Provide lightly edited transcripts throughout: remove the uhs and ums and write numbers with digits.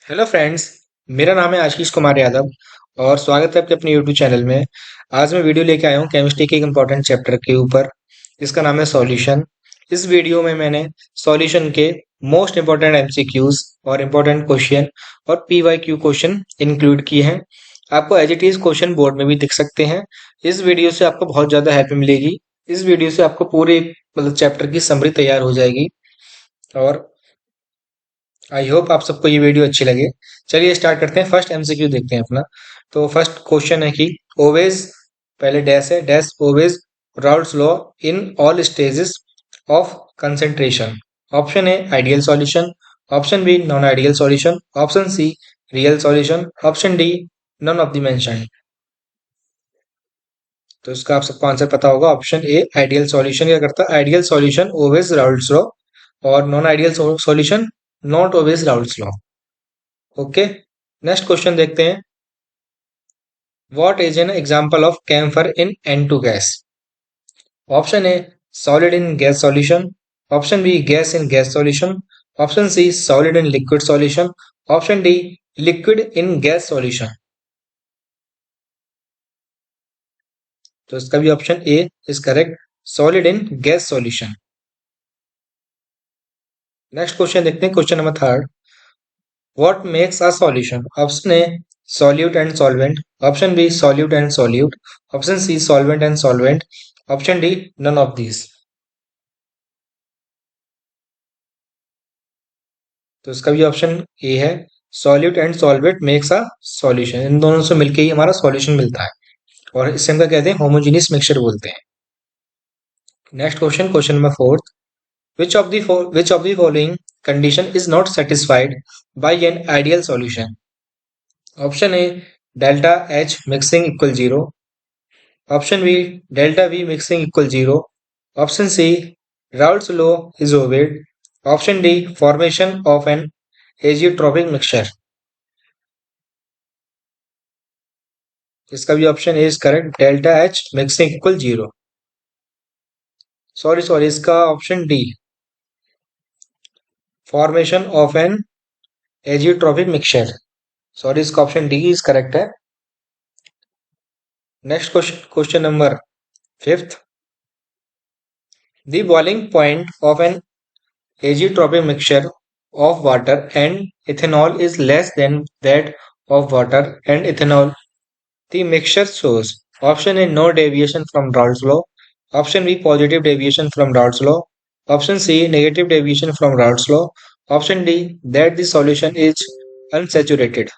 Hello friends. मेरा नाम है आशीष कुमार यादव और स्वागत है आपके अपने यूट्यूब चैनल में। आज मैं वीडियो लेके आया हूँ केमिस्ट्री के एक इम्पोर्टेंट चैप्टर के ऊपर जिसका नाम है सॉल्यूशन। इस वीडियो में मैंने सॉल्यूशन के मोस्ट इम्पोर्टेंट एमसीक्यूज और इम्पोर्टेंट क्वेश्चन और पीवाईक्यू क्वेश्चन इंक्लूड किए हैं। आपको as it is question board में भी दिख सकते हैं। इस वीडियो से आपको बहुत ज़्यादा हेल्प मिलेगी। इस वीडियो से आपको पूरे चैप्टर की समरी तैयार हो जाएगी और आई होप आप सबको ये वीडियो अच्छी लगे। चलिए स्टार्ट करते हैं। फर्स्ट एमसीक्यू देखते हैं अपना। तो फर्स्ट क्वेश्चन है कि ओवेज, पहले डैश है, dash obeys Raoult's law in all stages of concentration. Option A ideal solution, option B non ideal solution, option C real solution, option D none of the mentioned. तो इसका आप सबको answer पता होगा। ऑप्शन ए आइडियल सॉल्यूशन क्या करता है? Ideal solution obeys Raoult's law और non ideal solution not obeys Raoult's law. Okay, next question देखते हैं। What is an example of camphor in N2 gas? Option A solid in gas solution, option B gas in gas solution, option C solid in liquid solution, option D liquid in gas solution. तो इसका भी option A is correct, solid in gas solution. Next question देखते हैं, question number third. What makes a solution? Option A solute and solvent, option B solute and solute, option C solvent and solvent, option D none of these। तो इसका भी option ए है, solute and solvent makes a solution। इन दोनों से मिलके ही हमारा solution मिलता है और इसे हम क्या कहते हैं? होमोजेनियस मिक्सचर बोलते हैं। Next question, question number fourth. which of the following condition is not satisfied by an ideal solution? Option A delta H mixing equal zero, option B delta V mixing equal zero, option C Raoult's law is obeyed, option D formation of an azeotropic mixture. इसका भी option A is correct, delta H mixing equal zero. Sorry sorry, इसका option D formation of an azeotropic mixture. Sorry, इसका option D is correct है। Next question, question number fifth. The boiling point of an azeotropic mixture of water and ethanol is less than that of water and ethanol. The mixture shows option A no deviation from Raoult's law, option B positive deviation from Raoult's law, option C negative deviation from Raoult's law, option D that the solution is unsaturated।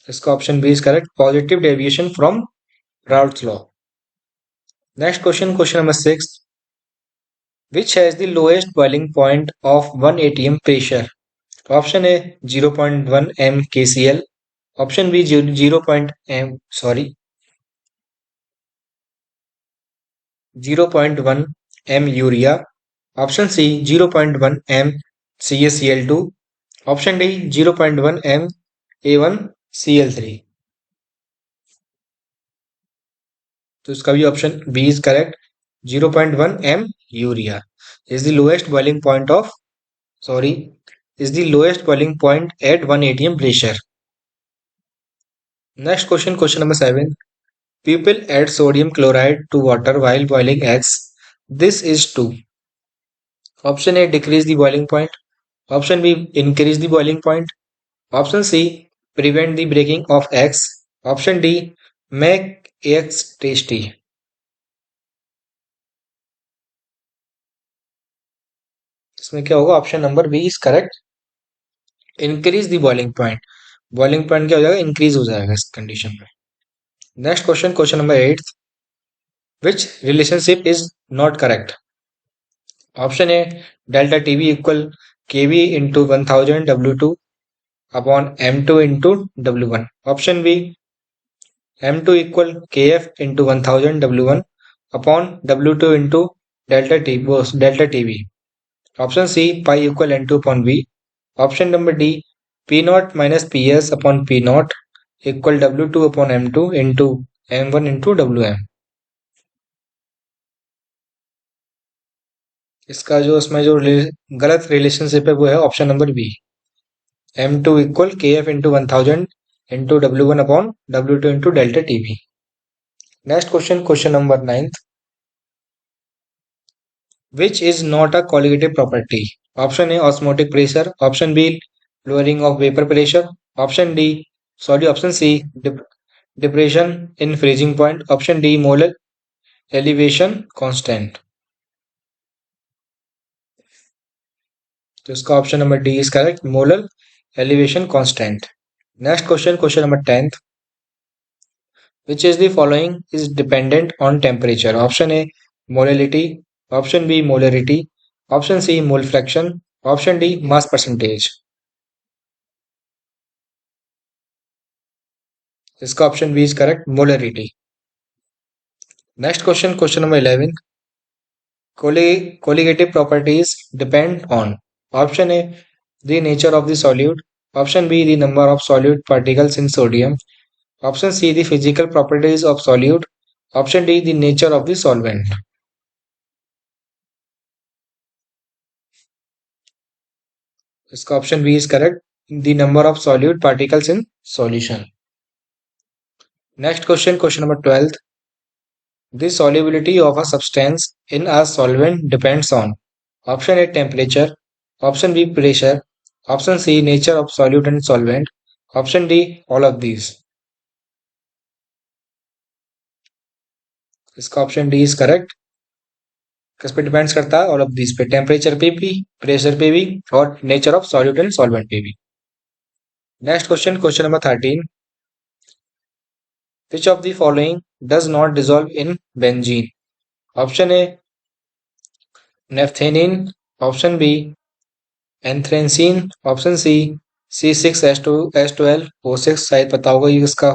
इसका option B is correct, positive deviation from Raoult's law। Next question, question number six. Which has the lowest boiling point of 1 atm pressure? Option A 0.1 m KCl, option B 0.1 m urea, option C 0.1 m CaCl2, option D 0.1 m A1Cl3। तो इसका भी option B is correct, 0.1 m urea is the lowest boiling point of sorry is the lowest boiling point at 1 atm pressure। Next question, question number 7. People add sodium chloride to water while boiling eggs. This is to option A decrease the boiling point, option B increase the boiling point, option C prevent the breaking of eggs, option D make eggs tasty। इसमें क्या होगा? Option number B is correct, increase the boiling point. Boiling point क्या हो जाएगा? Increase हो जाएगा इस condition में। Next question, question number 8। Which relationship is not correct? Option A delta TV equal KV into 1000 W2 upon M2 into W1, option B M2 equal KF into 1000 W1 upon W2 into delta TV, option C pi equal N2 upon B, option number D P not minus PS upon P not equal W2 upon M2 into M1 into WM। इसका जो इसमें जो गलत relationship है वो है option number B, M2 equal K F into 1000 into W1 upon W2 into delta TB. Next question, question number 9th, which is not a colligative property? Option A osmotic pressure, option B lowering of vapor pressure, option D sorry option C depression in freezing point, option D molar elevation constant। तो इसका option number D is correct, molar elevation constant. Next question, question number 10th, which is the following is dependent on temperature? Option A molality, option B molarity, option C mole fraction, option D mass percentage। इसका option B is correct, molarity. Next question, question number 11, colligative properties depend on, option A the nature of the solute, option B the number of solute particles in sodium, option C the physical properties of solute, option D the nature of the solvent। इसका option B is correct, the number of solute particles in solution. Next question, question number 12, the solubility of a substance in a solvent depends on, option A temperature, option B pressure, option C nature of solute and solvent, option D all of these। इसका option D is correct, किस पे depends करता है, all of this पे, temperature पे भी, pressure पे भी और nature of solute and solvent पे भी। Next question, question number 13, which of the following does not dissolve in benzene? Option A naphthalene, option B anthracene, option C C6H12O6। शायद पता होगा ये इसका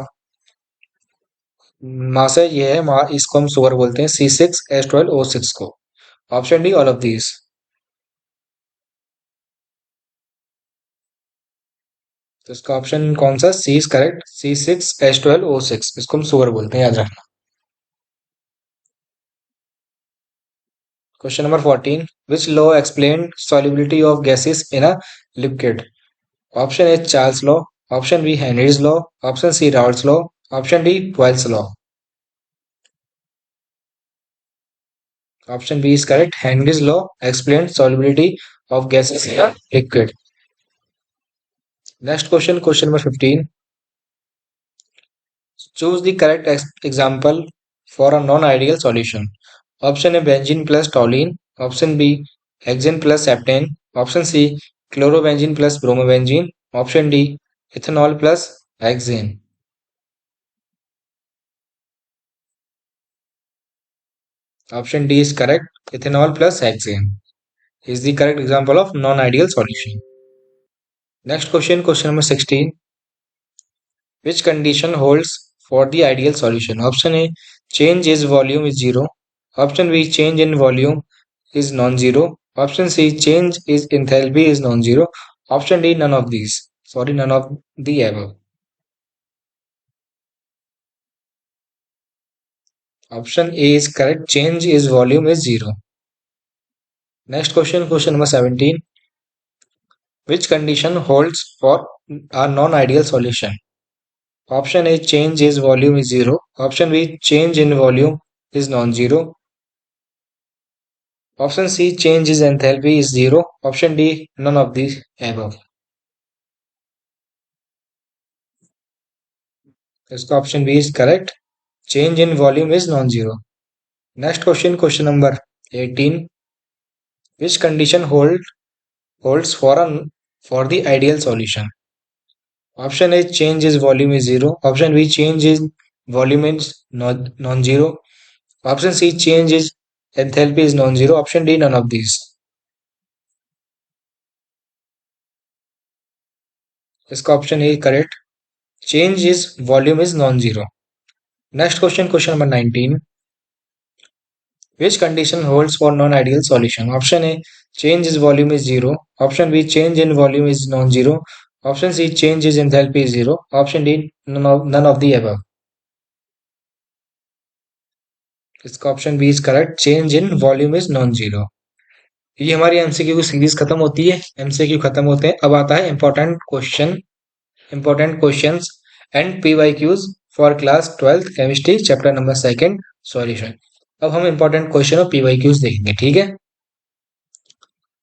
मास है, ये है इसको हम सुगर बोलते हैं, C6H12O6 को। Option D all of these. तो इसका ऑप्शन कौन सा, सी इज करेक्ट, C6H12O6, इसको हम सुगर बोलते हैं, याद रखना। Question number 14, which law explain solubility of gases in a liquid? Option A Charles law, option B Henry's law, option C Raoult's law, option D Boyle's law. Option B is correct, Henry's law explain solubility of gases in a liquid। Next question, question number 15, choose the correct example for a non ideal solution. Option A benzene plus toluene, option B hexane plus heptane, option C chlorobenzene plus bromobenzene, option D ethanol plus hexane. Option D is correct, ethanol plus hexane is the correct example of non-ideal solution। Next question, question number 16, which condition holds for the ideal solution? Option A change is volume is zero, option B change in volume is non-zero, option C change is enthalpy is non-zero, option D none of these, sorry none of the above। option A is correct, change is volume is zero। Next question, question number 17, which condition holds for a non-ideal solution? Option A change is volume is zero, option B change in volume is non-zero, option C change is enthalpy is zero, option D none of these above। इसका option B is correct, change in volume is non zero. Next question, question number 18, which condition holds for the ideal solution? Option A change is volume is zero, option B change is volume is non-zero, option C change is enthalpy is non-zero, option D none of these। इसका option A correct, change is volume is non-zero। Next question, question number 19, which condition holds for non-ideal solution? Option A change is volume is zero, option B change in volume is non-zero, option C change is enthalpy is zero, option D none of the above। इसका option B is correct, change in volume is non zero. ये हमारी MCQ की series खत्म होती है, MCQ खत्म होते हैं। अब आता है important questions and PYQs for class 12th chemistry chapter number second solution. अब हम इंपॉर्टेंट क्वेश्चन और पीवाईक्यूज देखेंगे, ठीक है।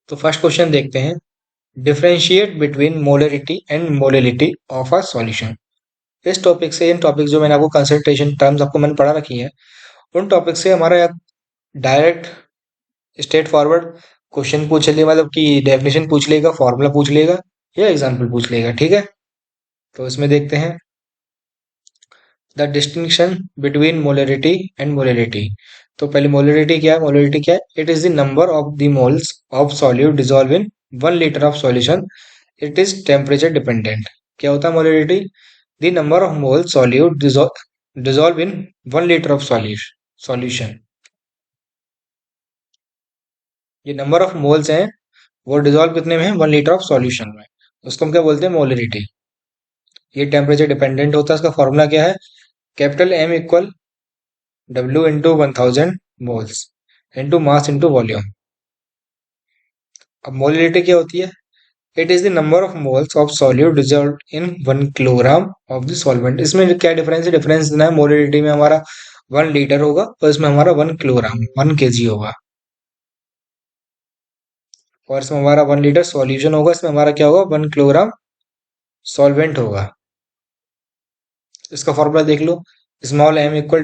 तो फर्स्ट क्वेश्चन देखते हैं, differentiate between molarity and molality of a solution. इस टॉपिक से, इन टॉपिक जो मैंने आपको कंसंट्रेशन टर्म्स आपको मैंने पढ़ा रखी है, उन टॉपिक से हमारा डायरेक्ट स्ट्रेट फॉरवर्ड क्वेश्चन पूछ ले, मतलब कि डेफिनेशन पूछ लेगा, फॉर्मूला पूछ लेगा या एग्जाम्पल पूछ लेगा, ठीक है। तो इसमें देखते हैं the distinction between molarity and molality. तो पहले मोलरिटी क्या है? मोलरिटी क्या है? It is the number of the moles of solute dissolve in 1 litre of solution. It is temperature dependent. क्या होता है molarity? The number of moles solute dissolve in 1 litre of solution. ये number of moles हैं, वो dissolve कितने में है? 1 litre of solution में। उसको हम क्या बोलते हैं? मोलरिटी। ये टेम्परेचर डिपेंडेंट होता है। इसका फॉर्मूला क्या है? Capital M equal W into 1000 moles into mass into volume. अब मोलिलिटी क्या होती है? It is the number of moles of solute dissolve in 1 kilogram of the solvent. इसमें क्या डिफरेंस है? डिफरेंस देना है। मोलिलिटी में हमारा 1 लीटर होगा और इसमें हमारा 1 किलोग्राम 1 kg होगा, और इसमें हमारा 1 लीटर सॉल्यूशन होगा, इसमें हमारा क्या होगा? 1 किलोग्राम सॉल्वेंट होगा। इसका फॉर्मूला देख लो, small M equal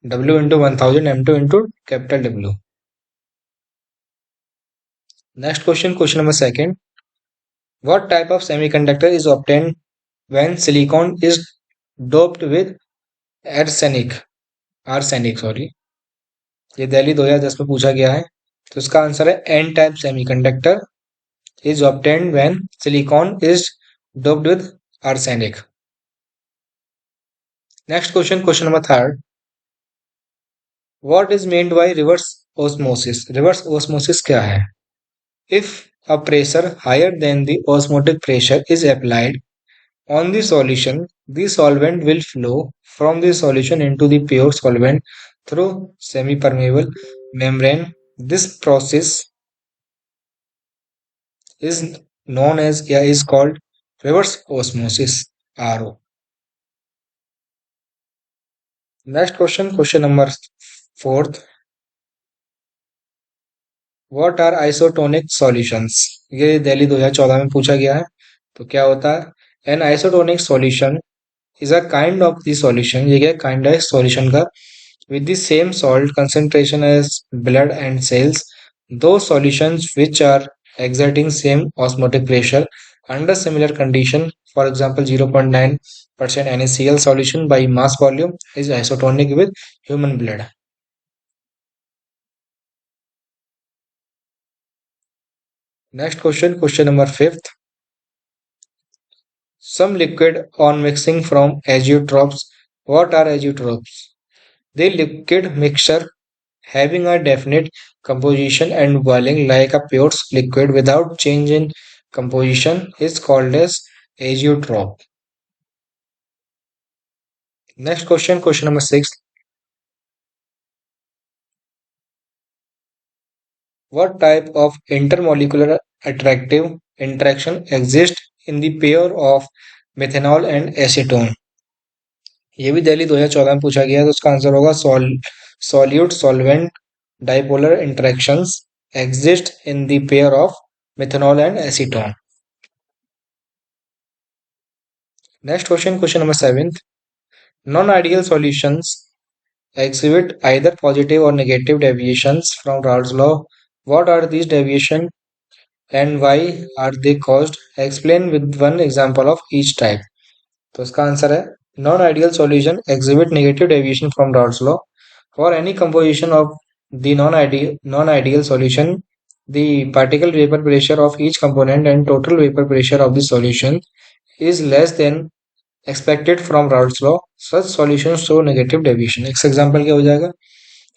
W into 1000 m2 into capital W. Next question, question number second, what type of semiconductor is obtained when silicon is doped with arsenic arsenic sorry. ये दिल्ली 2010 में पूछा गया है। तो इसका आंसर है N type semiconductor is obtained when silicon is doped with arsenic. Next question, question number third, what is meant by reverse osmosis. Reverse osmosis क्या है? If a pressure higher than the osmotic pressure is applied on the solution, the solvent will flow from the solution into the pure solvent through semi-permeable membrane. This process is known as, yeah, is called reverse osmosis, RO. Next question, question number fourth, what are isotonic solutions. ये दिल्ली 2014 में पूछा गया है। तो क्या होता है? An isotonic solution is a kind of the solution. ये क्या काइंड है सॉल्यूशन का? With the same salt concentration as blood and cells, दो solutions which are exerting same osmotic pressure under similar condition, for example 0.9% NaCl solution by mass volume is isotonic with human blood. Next question, question number fifth, some liquid on mixing from azeotrophs. What are azeotrophs? The liquid mixture having a definite composition and boiling like a pure liquid without change in composition is called as azeotroph. Next question, question number 6. What type of intermolecular attractive interaction exists in the pair of methanol and acetone? ये भी दिल्ली 2014 में पूछा गया है। तो उसका answer होगा solute solvent dipolar interactions exist in the pair of methanol and acetone. Next question, question number 7, non ideal solutions exhibit either positive or negative deviations from Raoult's law. What are these deviations and why are they caused? Explain with one example of each type. तो इसका answer है non ideal solution exhibit negative deviation from Raoult's law. For any composition of the non-ideal solution, the particle vapor pressure of each component and total vapor pressure of the solution is less than expected from Raoult's law. Such solutions show negative deviation. एक example क्या हो जाएगा?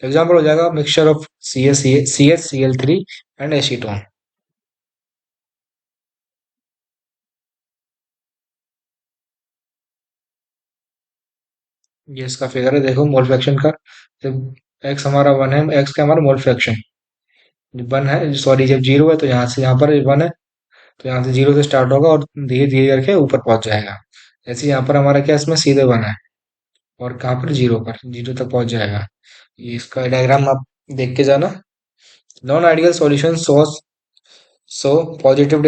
Example हो जाएगा mixture of CaCl3 and acetone. ये इसका figure है, देखो मोल फ्रैक्शन का। जब एक्स हमारा 1 है, एक्स का हमारा मोल फ्रैक्शन, वन है, सॉरी, जब जीरो है तो यहाँ से यहाँ पर वन है, तो यहाँ से जीरो से स्टार्ट होगा और धीरे धीरे करके ऊपर पहुंच जाएगा। ऐसे यहाँ पर हमारा क्या, इसमें सीधे वन है, और कहाँ पर, जीरो पर, जीरो तक पहुंच जाएगा। ये इसका डायग्राम आप देख के जाना। Non ideal solution positive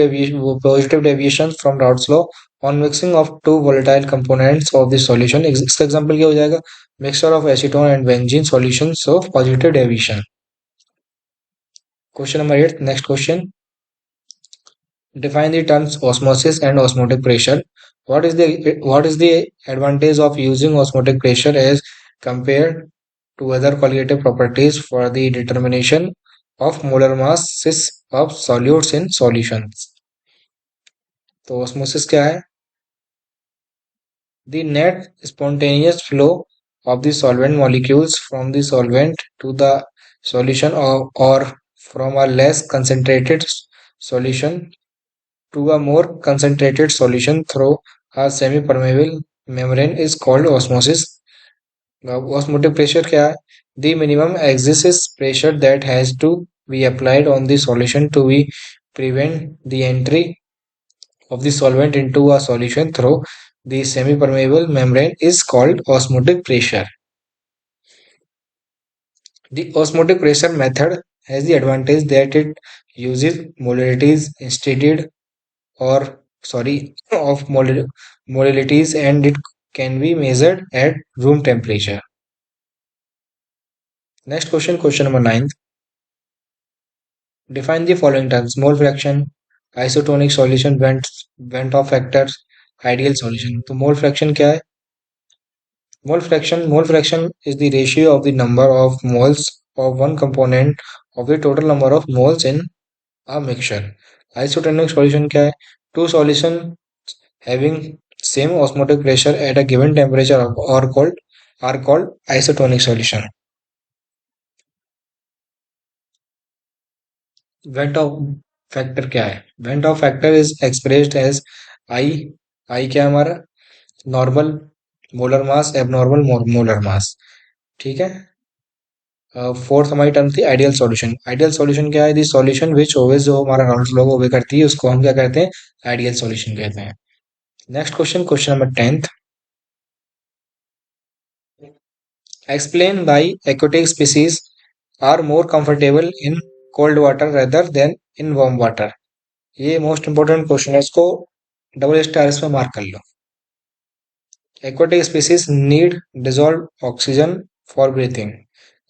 deviation from Raoult's law on mixing of two volatile components of the solution। इसका एग्जांपल क्या हो जाएगा? Mixture of acetone and benzene solution, so positive deviation। Question number 8, next question. Define the terms osmosis and osmotic pressure। What is the advantage of using osmotic pressure as compared to other qualitative properties for the determination of molar masses of solutes in solutions? तो osmosis क्या है? The net spontaneous flow of the solvent molecules from the solvent to the solution, or from a less concentrated solution to a more concentrated solution through a semi-permeable membrane is called osmosis। Osmotic pressure क्या है? The minimum excess pressure that has to be applied on the solution to be prevent the entry of the solvent into a solution through the semi-permeable membrane is called osmotic pressure। The osmotic pressure method has the advantage that it uses molarities instead or sorry of molarities, and it can be measured at room temperature। Next question, question number 9. Define the following terms: mole fraction, isotonic solution, bent off factors, ideal solution। तो mole fraction क्या है? Mole fraction is the ratio of the number of moles of one component of the total number of moles in a mixture। Isotonic solution क्या है? Two solutions having same osmotic pressure at a given temperature are called isotonic solution। Vent off factor क्या है? Vent off factor is expressed as I। I क्या है हमारा? Normal molar mass, abnormal molar mass. ठीक है। Fourth हमारी term थी ideal solution. Ideal solution क्या है? दी सॉल्यूशन विच ओवेज, जो हमारा राउंड लॉ ओबे करती है, उसको हम क्या कहते हैं? आइडियल सॉल्यूशन कहते हैं। Next question, question number 10th। Explain why aquatic species are more comfortable in cold water rather than in warm water. ये मोस्ट इंपोर्टेंट क्वेश्चन है, इसको डबल स्टार इसमें मार्क कर लो। Aquatic species need dissolved oxygen for breathing.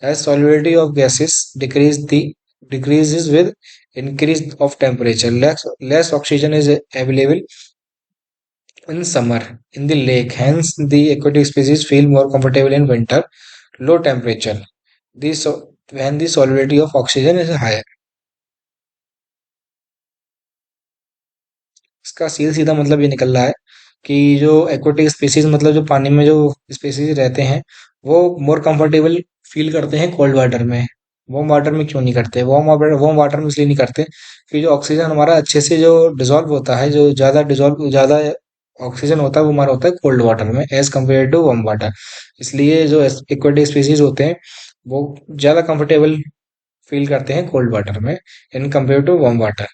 As solubility of gases decreases with increase of temperature, less oxygen is available in summer in the lake. Hence, the aquatic species feel more comfortable in winter, low temperature. When the solubility of oxygen is higher। इसका सीधा सीधा मतलब ये निकल रहा है कि जो एक्वाटिक स्पीसीज, मतलब जो पानी में जो स्पीसीज रहते हैं, वो मोर कंफर्टेबल फील करते हैं कोल्ड वाटर में। वार्म वाटर में क्यों नहीं करते? वार्म वाटर में इसलिए नहीं करते कि जो ऑक्सीजन हमारा अच्छे से जो डिजोल्व होता है, जो ज़्यादा ऑक्सीजन होता है, वो हमारा होता है कोल्ड वाटर में as compare to warm water. इसलिए जो एक्वाटिक स्पीसीज होते हैं, वो ज़्यादा कंफर्टेबल फील करते हैं कोल्ड वाटर में in compare to warm water.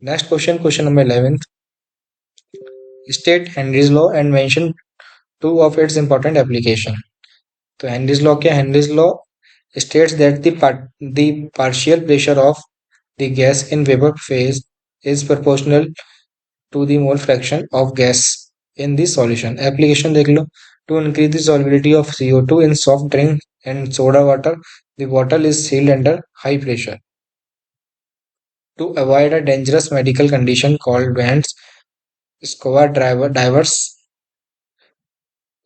Next question, question number 11th। State Henry's law and mention two of its important application. तो हेनरीज लॉ क्या? Henry's law states that the partial pressure of the gas in vapor phase is proportional to the mole fraction of gas in the solution। Application देख लो। To increase the solubility of CO2 in soft drink and soda water, the bottle is sealed under high pressure। To avoid a dangerous medical condition called Vance scuba divers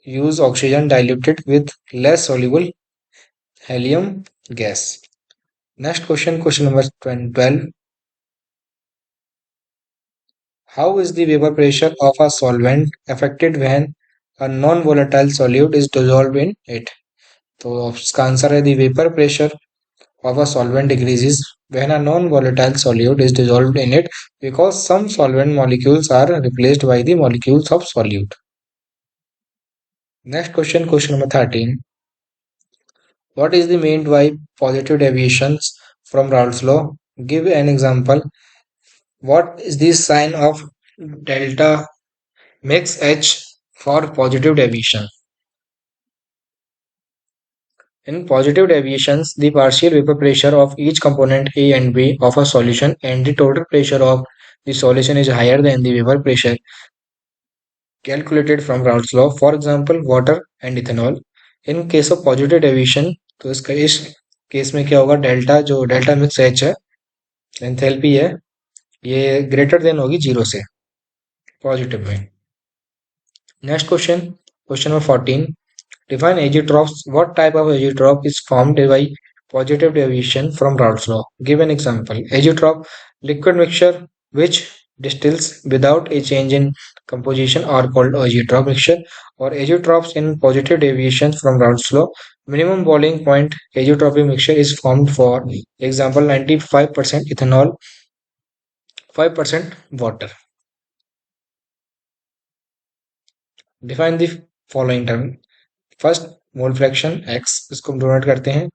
use oxygen diluted with less soluble helium gas। Next question, question number 12. How is the vapor pressure of a solvent affected when a non-volatile solute is dissolved in it? तो इसका answer है, the vapor pressure of a solvent decreases when a non-volatile solute is dissolved in it because some solvent molecules are replaced by the molecules of solute। Next question, question number 13. What is the meant by positive deviations from Raoult's law? Give an example. What is the sign of delta mix H for positive deviation? In positive deviations, the partial vapor pressure of each component A and B of a solution and the total pressure of the solution is higher than the vapor pressure calculated from Raoult's law. For example, water and ethanol. In case of positive deviation, तो इसका इस case में क्या होगा? Delta जो delta mix H है, enthalpy है, ये ग्रेटर देन होगी जीरो से, पॉजिटिव में. Next question, question number 14. Define azeotrophs. What type of azeotroph is formed by positive deviation from Raoult's law? Give an example. Azeotroph, liquid mixture which distills without a change in composition are called azeotroph mixture, or azeotrophs in positive deviation from Raoult's law. Minimum boiling point azeotropic mixture is formed, for example 95% ethanol, 5% water. Define the following term. First, mole fraction x, इसको हम donate करते हैं.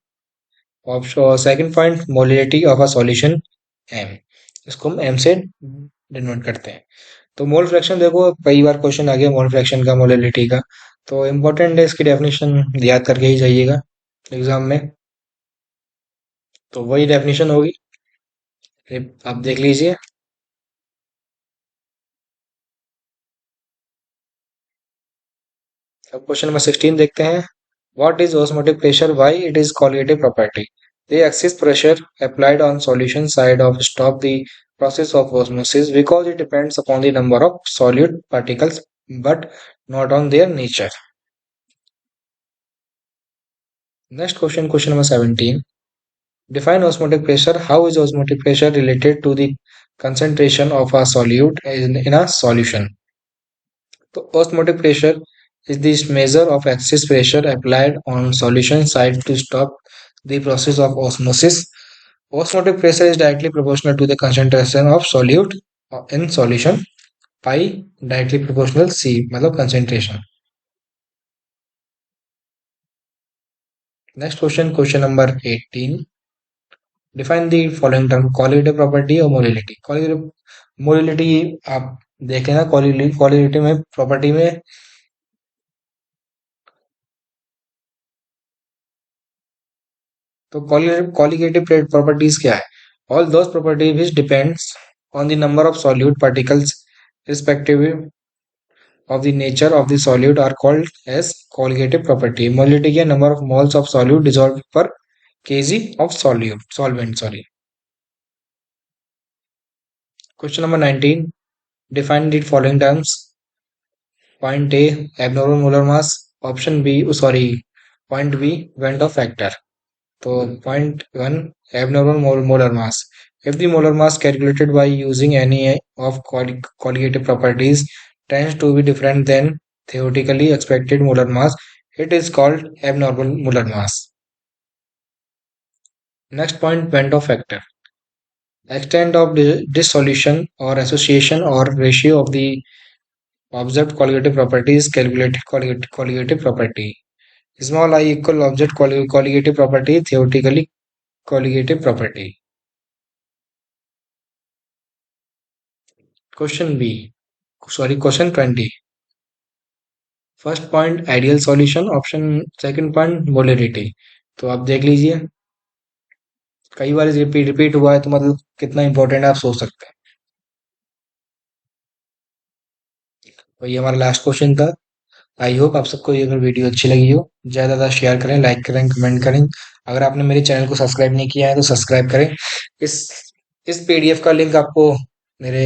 Option second point, molality of a solution m, इसको हम m से denote करते हैं. तो मोल फ्रैक्शन देखो, कई बार क्वेश्चन आ गया मोल फ्रैक्शन का, मोलिलिटी का, तो इम्पोर्टेंट है, इसकी डेफिनेशन याद करके ही जाइएगा एग्जाम में. तो वही डेफिनेशन होगी, आप देख लीजिए. अब क्वेश्चन नंबर 16 देखते हैं. What is osmotic pressure? Why it is colligative property? The excess pressure applied on solution side of stop the process of osmosis because it depends upon the number of solute particles but not on their nature. Next question, question number 17. Define osmotic pressure. How is osmotic pressure related to the concentration of a solute in a solution? So osmotic pressure is this measure of excess pressure applied on solution side to stop the process of osmosis. Osmotic pressure is directly proportional to the concentration of solute in solution. Pi directly proportional C, मतलब concentration. Next question, question number 18. Define the following term: colligative property और molality. Colligative molality आप देखें ना, colligative में property में तो colligative properties क्या है? All those properties which depends on the number of solute particles respective of the nature of the solute are called as colligative property. Molality है number of moles of solute dissolved per kg of solvent. Question number 19. Define the following terms. Point A, abnormal molar mass. Option B, point B, Van 't Hoff factor. So point 1, abnormal molar mass. If the molar mass calculated by using any of colligative properties tends to be different than theoretically expected molar mass, it is called abnormal molar mass. Next point, Van 't Hoff factor. Extent of dissolution or association or ratio of the observed colligative property is calculated colligative property. Small I equal object colligative property, theoretically colligative property. Question 20. First point ideal solution, option second point molarity. तो आप देख लीजिए, कई बार repeat हुआ है तो मतलब कितना इंपॉर्टेंट है आप सोच सकते हैं. तो ये हमारा लास्ट क्वेश्चन था. आई होप आप सबको ये अगर वीडियो अच्छी लगी हो, ज़्यादा ज़्यादा शेयर करें, लाइक करें, कमेंट करें. अगर आपने मेरे चैनल को सब्सक्राइब नहीं किया है तो सब्सक्राइब करें. इस इस पीडीएफ का लिंक आपको मेरे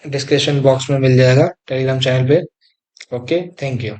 डिस्क्रिप्शन बॉक्स में मिल जाएगा टेलीग्राम चैनल पे. Okay, thank you.